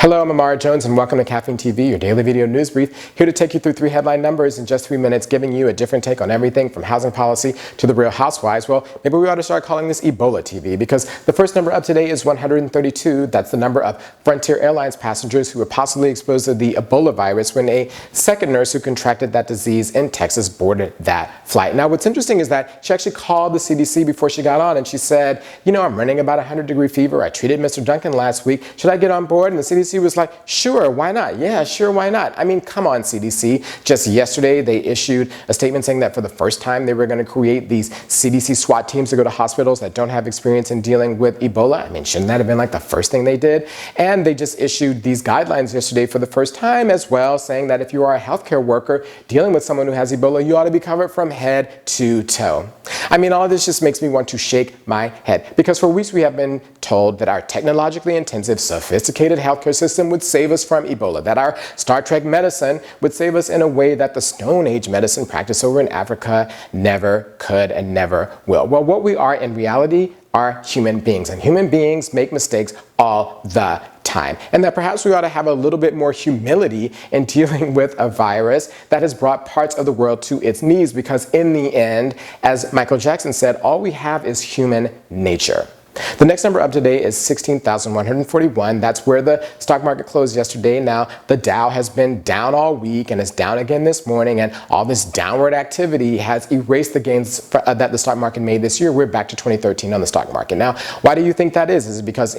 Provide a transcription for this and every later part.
Hello, I'm Amara Jones and welcome to Caffeine TV, your daily video news brief. Here to take you through 3 headline numbers in just 3 minutes, giving you a different take on everything from housing policy to the Real Housewives. Well, maybe we ought to start calling this Ebola TV because the first number up today is 132. That's the number of Frontier Airlines passengers who were possibly exposed to the Ebola virus when a second nurse who contracted that disease in Texas boarded that flight. Now, what's interesting is that she actually called the CDC before she got on and she said, you know, I'm running about 100-degree fever. I treated Mr. Duncan last week. Should I get on board? And the CDC was like, sure, why not? Yeah, sure, why not? I mean, come on, CDC. Just yesterday, they issued a statement saying that for the first time, they were going to create these CDC SWAT teams to go to hospitals that don't have experience in dealing with Ebola. I mean, shouldn't that have been like the first thing they did? And they just issued these guidelines yesterday for the first time as well, saying that if you are a healthcare worker dealing with someone who has Ebola, you ought to be covered from head to toe. I mean, all of this just makes me want to shake my head because for weeks we have been told that our technologically intensive, sophisticated healthcare system would save us from Ebola, that our Star Trek medicine would save us in a way that the Stone Age medicine practiced over in Africa never could and never will. Well, what we are in reality are human beings, and human beings make mistakes all the time. And that perhaps we ought to have a little bit more humility in dealing with a virus that has brought parts of the world to its knees, because in the end, as Michael Jackson said, all we have is human nature. The next number up today is 16,141. That's where the stock market closed yesterday. Now, the Dow has been down all week and is down again this morning, and all this downward activity has erased the gains that the stock market made this year. We're back to 2013 on the stock market. Now, why do you think that is? Is it because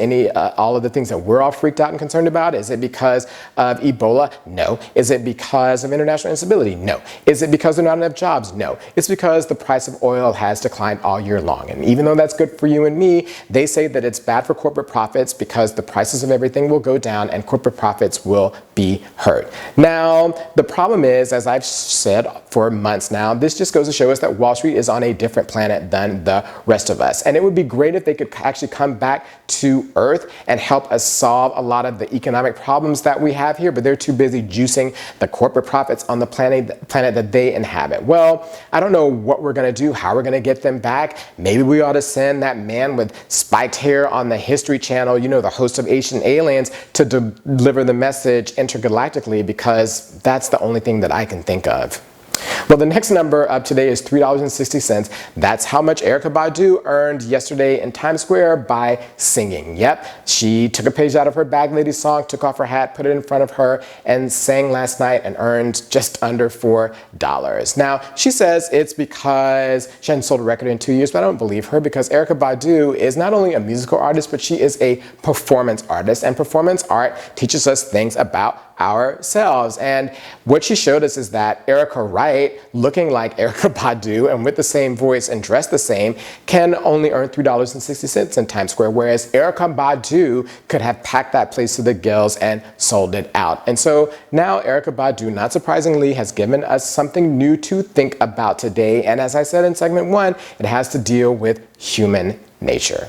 all of the things that we're all freaked out and concerned about? Is it because of Ebola? No. Is it because of international instability? No. Is it because there are not enough jobs? No. It's because the price of oil has declined all year long. And even though that's good for you and me, they say that it's bad for corporate profits because the prices of everything will go down and corporate profits will be hurt. Now, the problem is, as I've said for months now, this just goes to show us that Wall Street is on a different planet than the rest of us. And it would be great if they could actually come back to Earth and help us solve a lot of the economic problems that we have here, but they're too busy juicing the corporate profits on the planet that they inhabit. Well, I don't know what we're going to do, how we're going to get them back. Maybe we ought to send that man with spiked hair on the History Channel, you know, the host of Ancient Aliens, to deliver the message intergalactically, because that's the only thing that I can think of. Well, the next number up today is $3.60. That's how much Erykah Badu earned yesterday in Times Square by singing. Yep, she took a page out of her Bag Lady song, took off her hat, put it in front of her, and sang last night and earned just under $4. Now, she says it's because she hadn't sold a record in 2 years, but I don't believe her, because Erykah Badu is not only a musical artist, but she is a performance artist, and performance art teaches us things about ourselves. And what she showed us is that Erykah Wright, looking like Erykah Badu and with the same voice and dressed the same, can only earn $3.60 in Times Square, whereas Erykah Badu could have packed that place to the gills and sold it out. And so now Erykah Badu, not surprisingly, has given us something new to think about today. And as I said in segment 1, it has to deal with human nature.